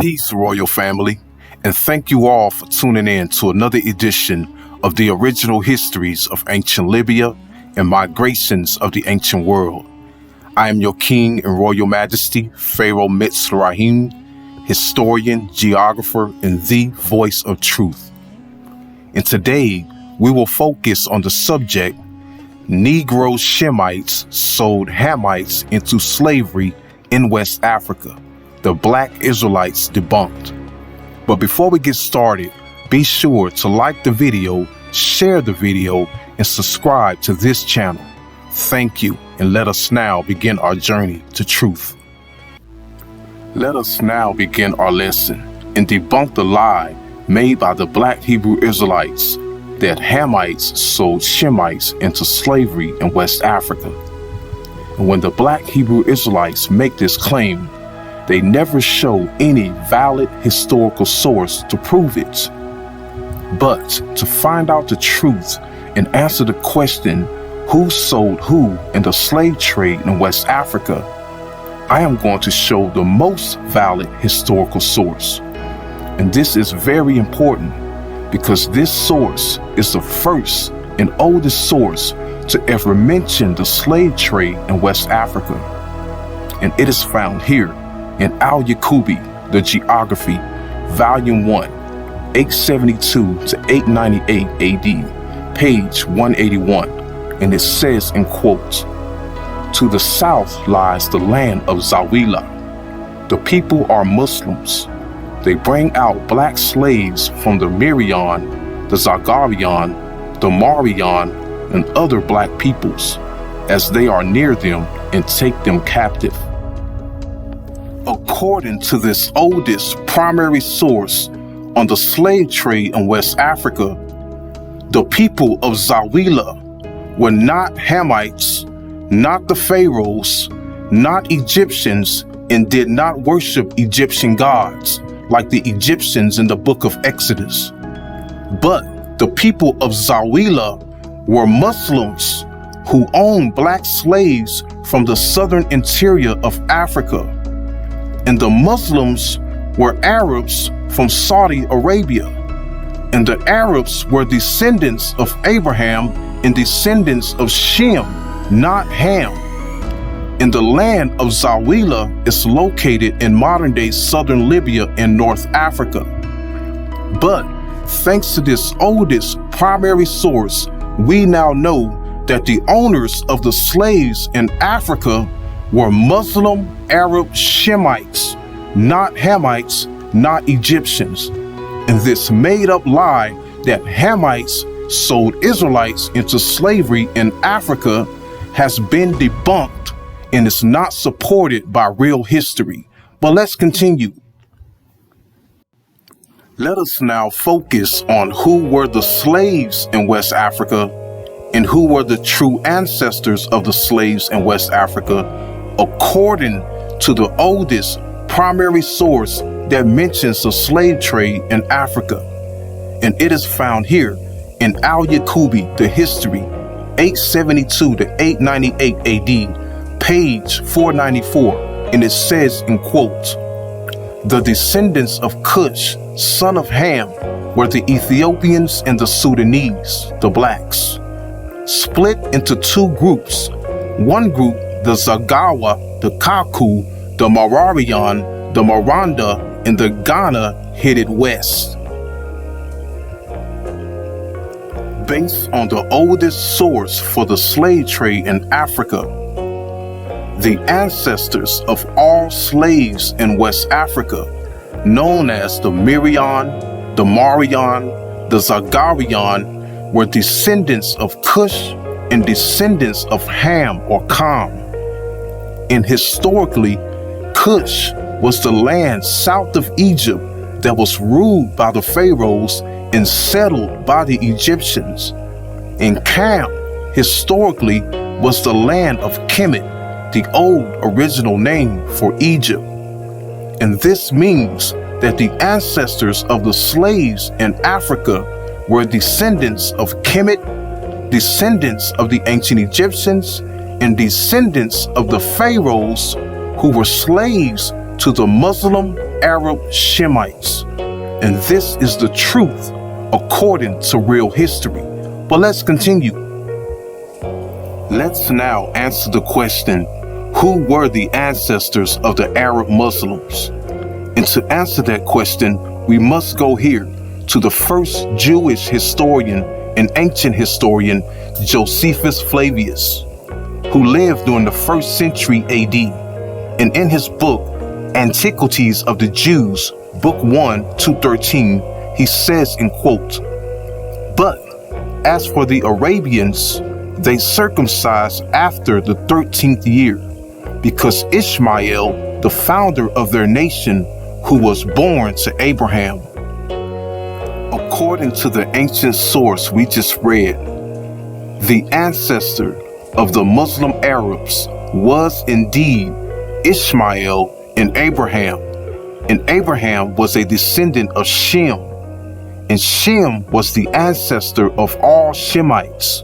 Peace, royal family, and thank you all for tuning in to another edition of the original histories of ancient Libya and migrations of the ancient world. I am your King and Royal Majesty, Pharaoh Mitzrayim, historian, geographer, and the voice of truth. And today, we will focus on the subject, Negro Shemites sold Hamites into slavery in West Africa. The Black Israelites debunked. But before we get started, be sure to like the video, share the video, and subscribe to this channel. Thank you, and let us now begin our journey to truth. Let us now begin our lesson and debunk the lie made by the Black Hebrew Israelites that Hamites sold Shemites into slavery in West Africa. And when the Black Hebrew Israelites make this claim, they never show any valid historical source to prove it. But to find out the truth and answer the question, who sold who in the slave trade in West Africa, I am going to show the most valid historical source. And this is very important because this source is the first and oldest source to ever mention the slave trade in West Africa. And it is found here in Al-Yaqubi, the Geography, Volume 1, 872 to 898 AD, page 181, and it says in quotes, "To the south lies the land of Zawila. The people are Muslims. They bring out black slaves from the Mirian, the Zagarian, the Marian, and other black peoples, as they are near them, and take them captive." According to this oldest primary source on the slave trade in West Africa, the people of Zawila were not Hamites, not the Pharaohs, not Egyptians, and did not worship Egyptian gods like the Egyptians in the book of Exodus. But the people of Zawila were Muslims who owned black slaves from the southern interior of Africa. And the Muslims were Arabs from Saudi Arabia. And the Arabs were descendants of Abraham and descendants of Shem, not Ham. And the land of Zawila is located in modern-day southern Libya and North Africa. But thanks to this oldest primary source, we now know that the owners of the slaves in Africa were Muslim Arab Shemites, not Hamites, not Egyptians. And this made-up lie that Hamites sold Israelites into slavery in Africa has been debunked and is not supported by real history. But let's continue. Let us now focus on who were the slaves in West Africa and who were the true ancestors of the slaves in West Africa, according to the oldest primary source that mentions the slave trade in Africa. And it is found here in Al-Yaqubi, the History, 872 to 898 AD, page 494, and it says in quotes, "The descendants of Cush, son of Ham, were the Ethiopians and the Sudanese, the blacks, split into two groups. One group, the Zagawa, the Kaku, the Mararian, the Maranda, and the Ghana headed west." Based on the oldest source for the slave trade in Africa, the ancestors of all slaves in West Africa, known as the Mirian, the Marian, the Zagarian, were descendants of Cush and descendants of Ham or Kam. And historically, Cush was the land south of Egypt that was ruled by the pharaohs and settled by the Egyptians. And Kam, historically, was the land of Kemet, the old original name for Egypt. And this means that the ancestors of the slaves in Africa were descendants of Kemet, descendants of the ancient Egyptians, and descendants of the pharaohs who were slaves to the Muslim Arab Shemites. And this is the truth according to real history. But let's continue. Let's now answer the question, who were the ancestors of the Arab Muslims? And to answer that question, we must go here to the first Jewish historian and ancient historian, Josephus Flavius, who lived during the 1st century AD. And in his book, Antiquities of the Jews, Book 1, 213, he says in quote, "But as for the Arabians, they circumcised after the 13th year, because Ishmael, the founder of their nation, who was born to Abraham." According to the ancient source we just read, the ancestor of the Muslim Arabs was indeed Ishmael and Abraham. And Abraham was a descendant of Shem, and Shem was the ancestor of all Shemites.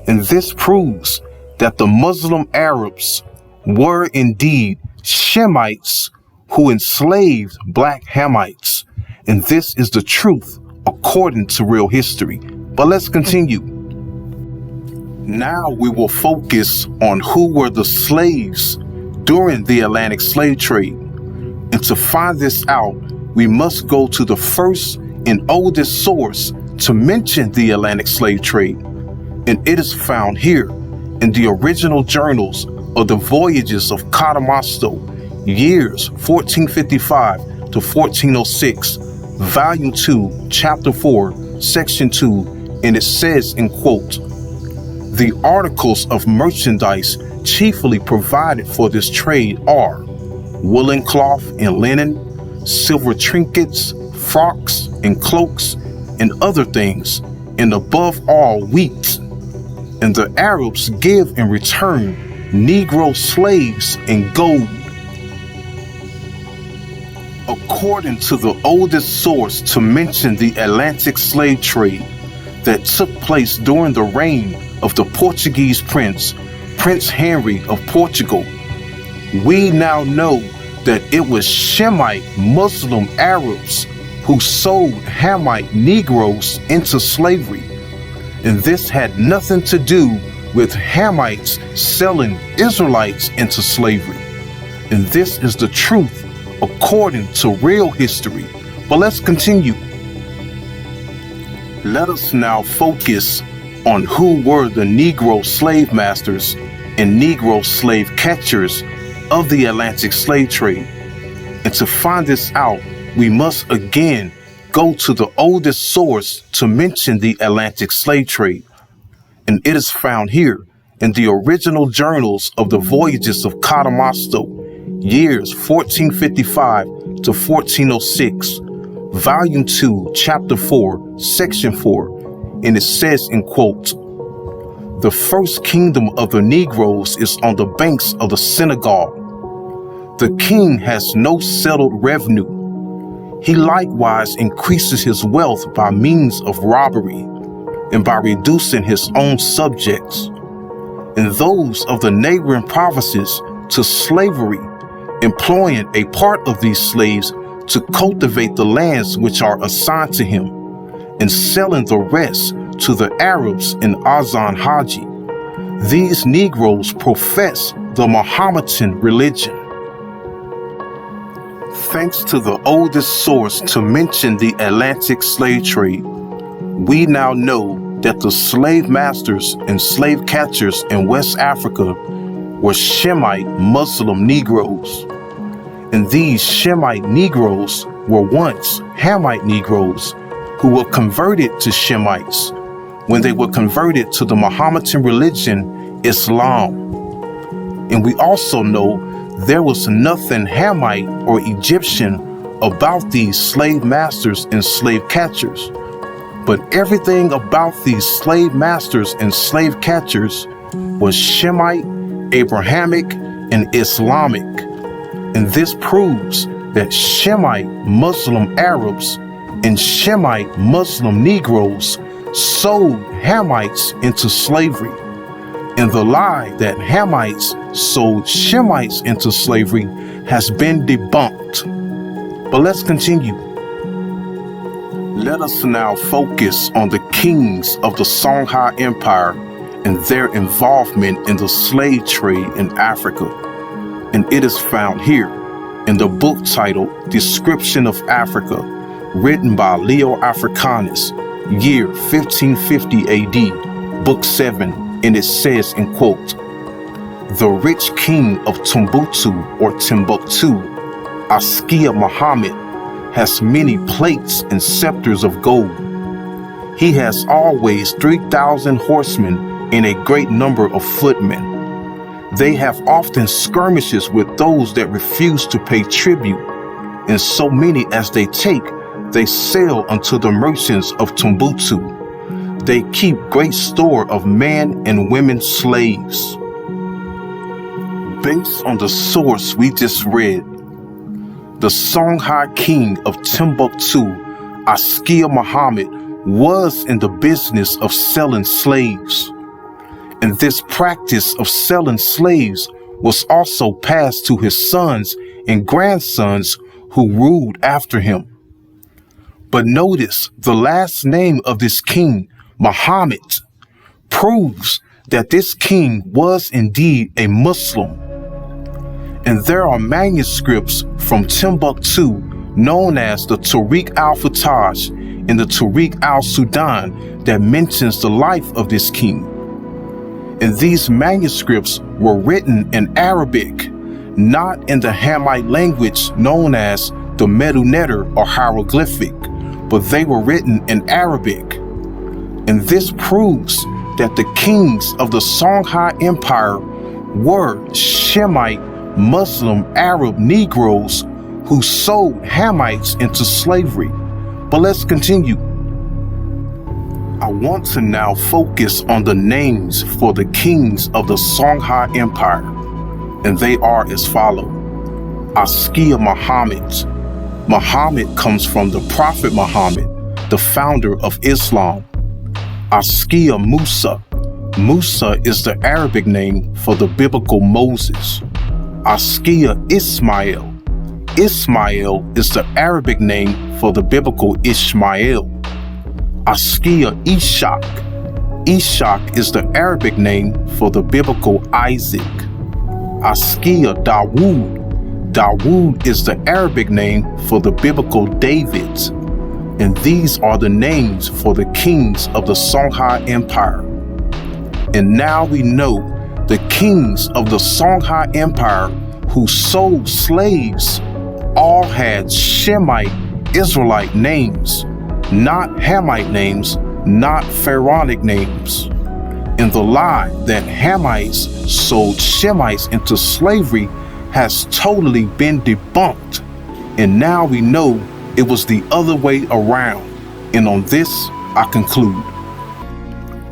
And this proves that the Muslim Arabs were indeed Shemites who enslaved black Hamites. And this is the truth according to real history. But let's continue. Now we will focus on who were the slaves during the Atlantic slave trade. And to find this out, we must go to the first and oldest source to mention the Atlantic slave trade. And it is found here in the original journals of the voyages of Catamasto, years 1455 to 1406, Volume 2, Chapter 4, Section 2, and it says in quote, "The articles of merchandise chiefly provided for this trade are woolen cloth and linen, silver trinkets, frocks and cloaks, and other things, and above all wheat. And the Arabs give in return Negro slaves and gold." According to the oldest source to mention the Atlantic slave trade that took place during the reign of the Portuguese prince, Prince Henry of Portugal, we now know that it was Shemite Muslim Arabs who sold Hamite Negroes into slavery. And this had nothing to do with Hamites selling Israelites into slavery. And this is the truth according to real history. But let's continue. Let us now focus on who were the Negro slave masters and Negro slave catchers of the Atlantic slave trade. And to find this out, we must again go to the oldest source to mention the Atlantic slave trade. And it is found here in the original journals of the voyages of Catamasto, years 1455 to 1406, Volume 2, Chapter 4, Section 4, and it says in quote, "The first kingdom of the Negroes is on the banks of the Senegal. The king has no settled revenue. He likewise increases his wealth by means of robbery and by reducing his own subjects and those of the neighboring provinces to slavery, employing a part of these slaves to cultivate the lands which are assigned to him, and selling the rest to the Arabs in Azan Haji. These Negroes profess the Mohammedan religion." Thanks to the oldest source to mention the Atlantic slave trade, we now know that the slave masters and slave catchers in West Africa were Shemite Muslim Negroes. And these Shemite Negroes were once Hamite Negroes who were converted to Shemites when they were converted to the Mohammedan religion, Islam. And we also know there was nothing Hamite or Egyptian about these slave masters and slave catchers. But everything about these slave masters and slave catchers was Shemite, Abrahamic, and Islamic. And this proves that Shemite Muslim Arabs and Shemite Muslim Negroes sold Hamites into slavery. And the lie that Hamites sold Shemites into slavery has been debunked. But let's continue. Let us now focus on the kings of the Songhai Empire and their involvement in the slave trade in Africa. And it is found here in the book titled Description of Africa, written by Leo Africanus, year 1550 AD, book 7, and it says, in quote, "The rich king of Timbuktu or Timbuktu, Askia Muhammad, has many plates and scepters of gold. He has always 3,000 horsemen and a great number of footmen. They have often skirmishes with those that refuse to pay tribute, and so many as they take, they sell unto the merchants of Timbuktu. They keep great store of man and women slaves." Based on the source we just read, the Songhai king of Timbuktu, Askia Muhammad, was in the business of selling slaves. And this practice of selling slaves was also passed to his sons and grandsons who ruled after him. But notice the last name of this king, Muhammad, proves that this king was indeed a Muslim. And there are manuscripts from Timbuktu known as the Tariq al-Fatah and the Tariq al-Sudan that mentions the life of this king. And these manuscripts were written in Arabic, not in the Hamite language known as the Medu-Neter or hieroglyphic, but they were written in Arabic. And this proves that the kings of the Songhai Empire were Shemite Muslim Arab Negroes who sold Hamites into slavery. But let's continue. I want to now focus on the names for the kings of the Songhai Empire, and they are as follows. Askia Muhammad. Muhammad comes from the Prophet Muhammad, the founder of Islam. Askia Musa. Musa is the Arabic name for the biblical Moses. Askia Ismail. Ismail is the Arabic name for the biblical Ishmael. Askia Ishak. Ishak is the Arabic name for the biblical Isaac. Askia Dawood. Dawood is the Arabic name for the biblical David. And these are the names for the kings of the Songhai Empire. And now we know the kings of the Songhai Empire who sold slaves all had Shemite Israelite names, not Hamite names, not Pharaonic names. And the lie that Hamites sold Shemites into slavery has totally been debunked. And now we know it was the other way around. And on this, I conclude.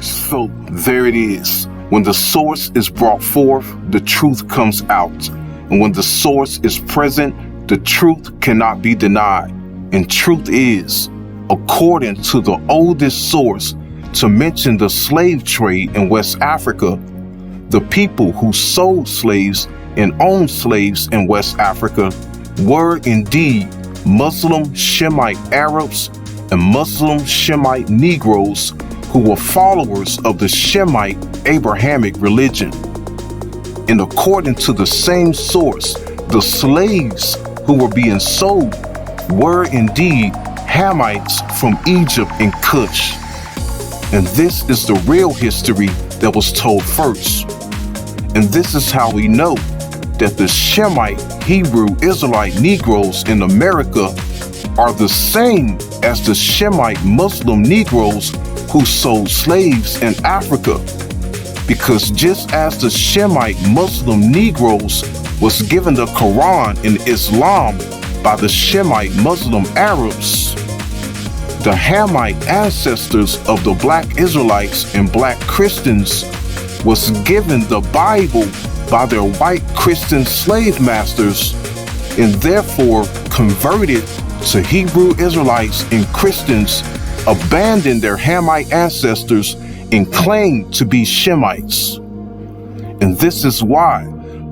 So there it is. When the source is brought forth, the truth comes out. And when the source is present, the truth cannot be denied. And truth is, according to the oldest source to mention the slave trade in West Africa, the people who sold slaves and owned slaves in West Africa were indeed Muslim Shemite Arabs and Muslim Shemite Negroes who were followers of the Shemite Abrahamic religion. And according to the same source, the slaves who were being sold were indeed Hamites from Egypt and Cush. And this is the real history that was told first. And this is how we know that the Shemite Hebrew Israelite Negroes in America are the same as the Shemite Muslim Negroes who sold slaves in Africa. Because just as the Shemite Muslim Negroes was given the Quran in Islam by the Shemite Muslim Arabs, the Hamite ancestors of the Black Israelites and Black Christians was given the Bible by their white Christian slave masters and therefore converted to Hebrew Israelites and Christians, abandoned their Hamite ancestors and claimed to be Shemites. And this is why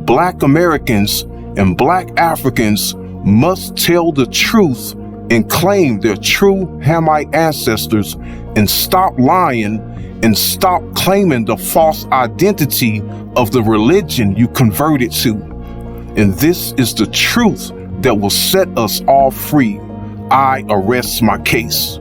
Black Americans and Black Africans must tell the truth and claim their true Hamite ancestors and stop lying and stop claiming the false identity of the religion you converted to. And this is the truth that will set us all free. I arrest my case.